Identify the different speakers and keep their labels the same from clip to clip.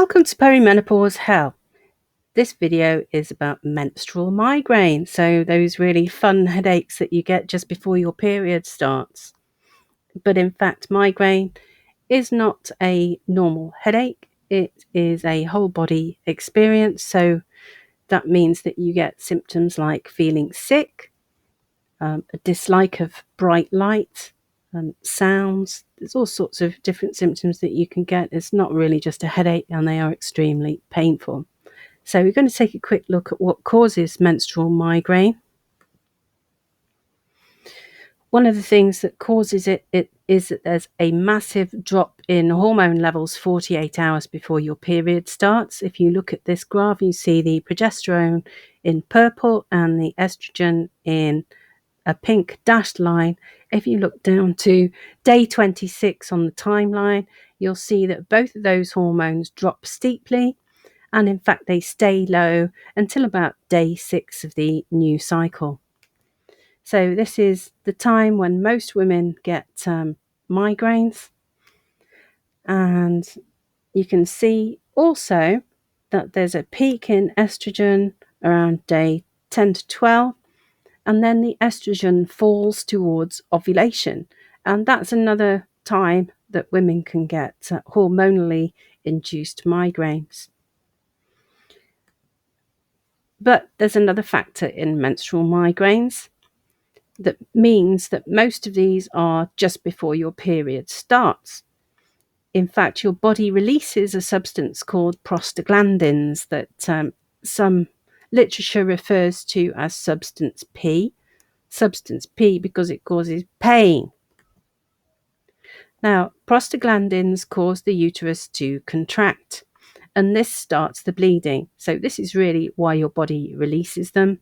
Speaker 1: Welcome to Perimenopause Hell. This video is about menstrual migraine, so those really fun headaches that you get just before your period starts. But in fact, migraine is not a normal headache. It is a whole body experience, so that means that you get symptoms like feeling sick, a dislike of bright light, sounds. There's all sorts of different symptoms that you can get. It's not really just a headache, and they are extremely painful. So we're going to take a quick look at what causes menstrual migraine. One of the things that causes it is that there's a massive drop in hormone levels 48 hours before your period starts. If you look at this graph, you see the progesterone in purple and the estrogen in a pink dashed line. If you look down to day 26 on the timeline, you'll see that both of those hormones drop steeply, and in fact they stay low until about day 6 of the new cycle. So this is the time when most women get migraines, and you can see also that there's a peak in estrogen around day 10 to 12, and then the estrogen falls towards ovulation, and that's another time that women can get hormonally induced migraines. But there's another factor in menstrual migraines that means that most of these are just before your period starts. In fact, your body releases a substance called prostaglandins that some literature refers to as substance P because it causes pain. Now, prostaglandins cause the uterus to contract, and this starts the bleeding. So this is really why your body releases them.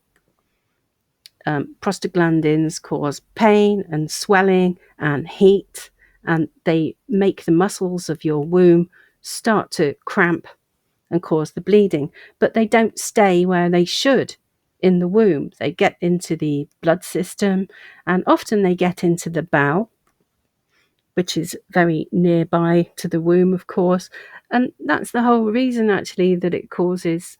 Speaker 1: Prostaglandins cause pain and swelling and heat, and they make the muscles of your womb start to cramp and cause the bleeding. But they don't stay where they should in the womb. They get into the blood system, and often they get into the bowel, which is very nearby to the womb, of course. And that's the whole reason, actually, that it causes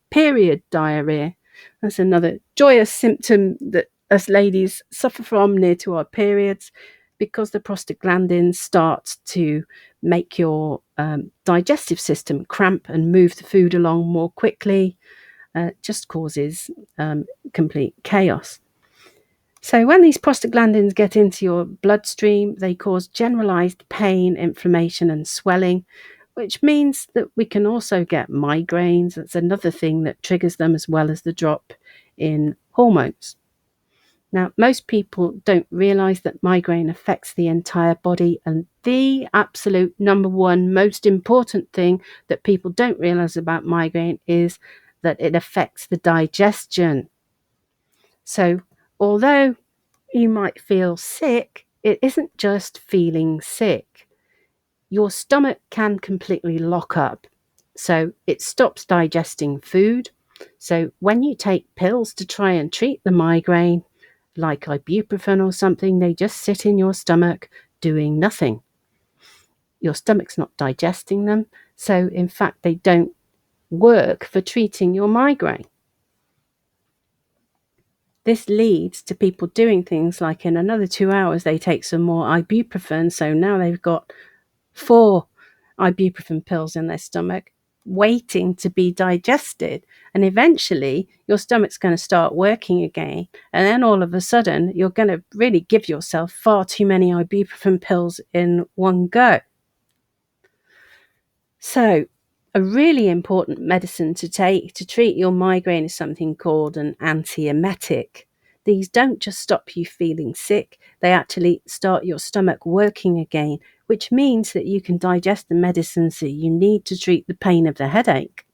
Speaker 1: period diarrhea. That's another joyous symptom that us ladies suffer from near to our periods, because the prostaglandins start to make your digestive system cramp and move the food along more quickly. It just causes complete chaos. So when these prostaglandins get into your bloodstream, they cause generalized pain, inflammation, and swelling, which means that we can also get migraines. That's another thing that triggers them, as well as the drop in hormones. Now, most people don't realize that migraine affects the entire body, and the absolute number one most important thing that people don't realize about migraine is that it affects the digestion. So although you might feel sick, it isn't just feeling sick. Your stomach can completely lock up, so it stops digesting food. So when you take pills to try and treat the migraine, like ibuprofen or something, they just sit in your stomach doing nothing. Your stomach's not digesting them, so in fact they don't work for treating your migraine. This leads to people doing things like, in another 2 hours they take some more ibuprofen, so now they've got 4 ibuprofen pills in their stomach waiting to be digested, and eventually your stomach's going to start working again, and then all of a sudden you're going to really give yourself far too many ibuprofen pills in one go. So a really important medicine to take to treat your migraine is something called an antiemetic. These don't just stop you feeling sick, they actually start your stomach working again, which means that you can digest the medicines that you need to treat the pain of the headache.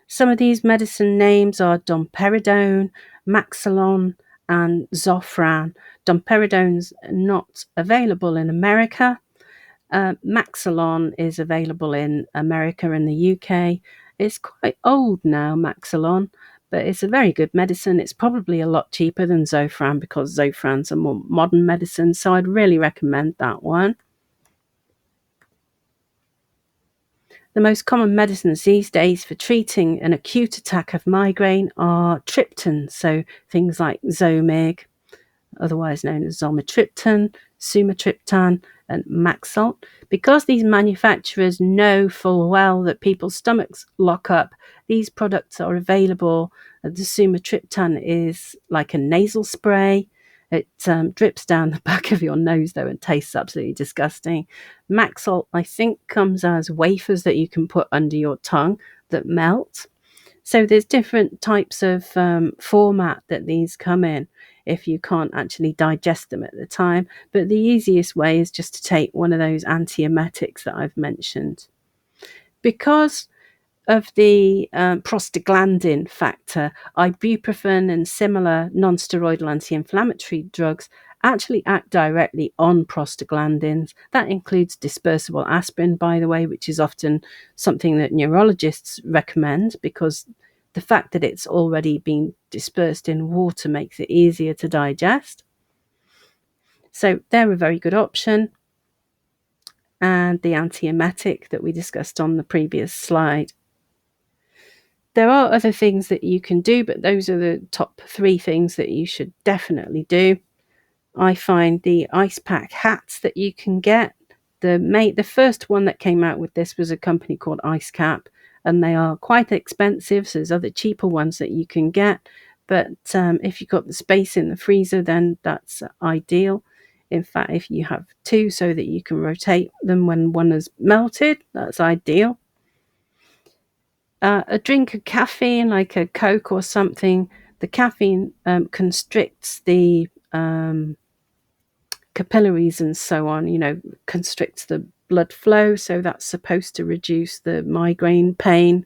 Speaker 1: Some of these medicine names are domperidone, Maxolon, and Zofran. Domperidone's not available in America. Maxolon is available in America and the UK. It's quite old now, Maxolon, but it's a very good medicine. It's probably a lot cheaper than Zofran, because Zofran's a more modern medicine, so I'd really recommend that one. The most common medicines these days for treating an acute attack of migraine are triptans, so things like Zomig, otherwise known as Zomitriptan, Sumatriptan, and Maxalt. Because these manufacturers know full well that people's stomachs lock up, these products are available. The Sumatriptan is like a nasal spray. It drips down the back of your nose, though, and tastes absolutely disgusting. Maxalt, I think, comes as wafers that you can put under your tongue that melt. So there's different types of format that these come in if you can't actually digest them at the time. But the easiest way is just to take one of those antiemetics that I've mentioned. Because of the prostaglandin factor, ibuprofen and similar non-steroidal anti-inflammatory drugs actually act directly on prostaglandins. That includes dispersible aspirin, by the way, which is often something that neurologists recommend because the fact that it's already been dispersed in water makes it easier to digest. So they're a very good option. And the antiemetic that we discussed on the previous slide. There are other things that you can do, but those are the top 3 things that you should definitely do. I find the ice pack hats that you can get. The first one that came out with this was a company called Ice Cap, and they are quite expensive, so there's other cheaper ones that you can get. But if you've got the space in the freezer, then that's ideal. In fact, if you have 2 so that you can rotate them when one is melted, that's ideal. A drink of caffeine, like a Coke or something, the caffeine constricts the capillaries and so on, constricts the blood flow, so that's supposed to reduce the migraine pain.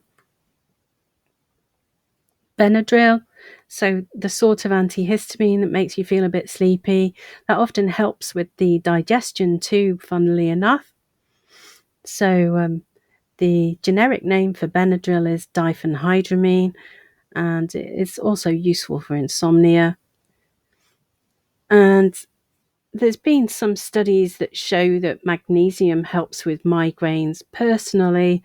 Speaker 1: Benadryl, so the sort of antihistamine that makes you feel a bit sleepy, that often helps with the digestion too, funnily enough. So the generic name for Benadryl is diphenhydramine, and it's also useful for insomnia. And there's been some studies that show that magnesium helps with migraines. Personally,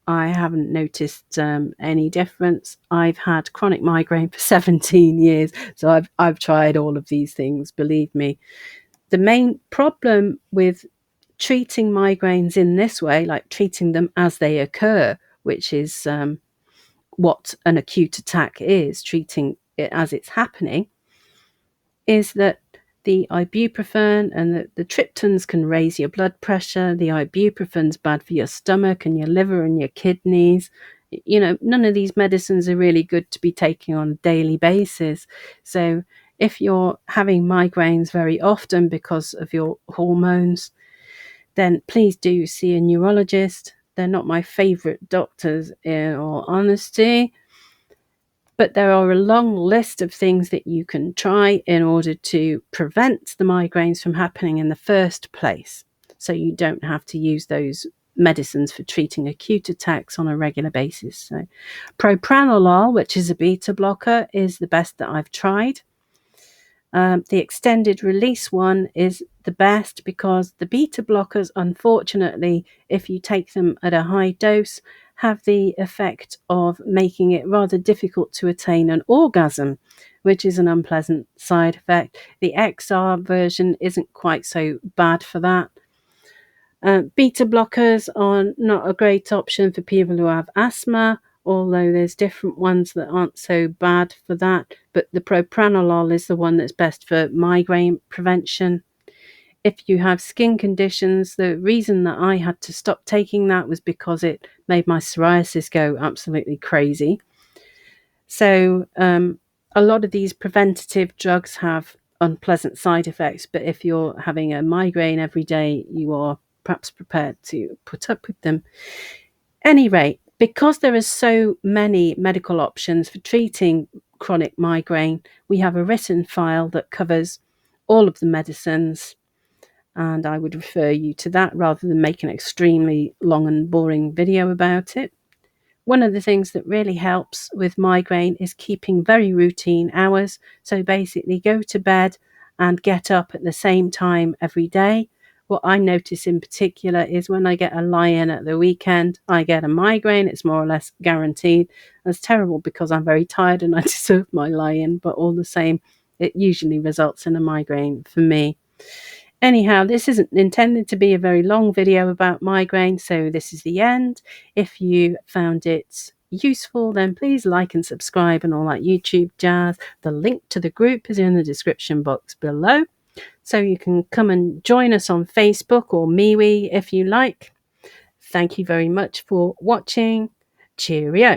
Speaker 1: I haven't noticed any difference. I've had chronic migraine for 17 years, so I've tried all of these things, believe me. The main problem with treating migraines in this way, like treating them as they occur, which is what an acute attack is, treating it as it's happening, is that the ibuprofen and the triptans can raise your blood pressure. The ibuprofen's bad for your stomach and your liver and your kidneys. None of these medicines are really good to be taking on a daily basis. So if you're having migraines very often because of your hormones, then please do see a neurologist. They're not my favorite doctors, in all honesty. But there are a long list of things that you can try in order to prevent the migraines from happening in the first place. So you don't have to use those medicines for treating acute attacks on a regular basis. So propranolol, which is a beta blocker, is the best that I've tried. The extended release one is the best because the beta blockers, unfortunately, if you take them at a high dose, have the effect of making it rather difficult to attain an orgasm, which is an unpleasant side effect. The XR version isn't quite so bad for that. Beta blockers are not a great option for people who have asthma, although there's different ones that aren't so bad for that. But the propranolol is the one that's best for migraine prevention. If you have skin conditions, the reason that I had to stop taking that was because it made my psoriasis go absolutely crazy. So a lot of these preventative drugs have unpleasant side effects, but if you're having a migraine every day, you are perhaps prepared to put up with them. Any rate, because there are so many medical options for treating chronic migraine, we have a written file that covers all of the medicines, and I would refer you to that rather than make an extremely long and boring video about it. One of the things that really helps with migraine is keeping very routine hours. So basically go to bed and get up at the same time every day. what I notice in particular is when I get a lie-in at the weekend, I get a migraine. It's more or less guaranteed. It's terrible because I'm very tired and I deserve my lie-in, but all the same, it usually results in a migraine for me. Anyhow, this isn't intended to be a very long video about migraine, so this is the end. If you found it useful, then please like and subscribe and all that YouTube jazz. The link to the group is in the description box below, so you can come and join us on Facebook or MeWe if you like. Thank you very much for watching. Cheerio.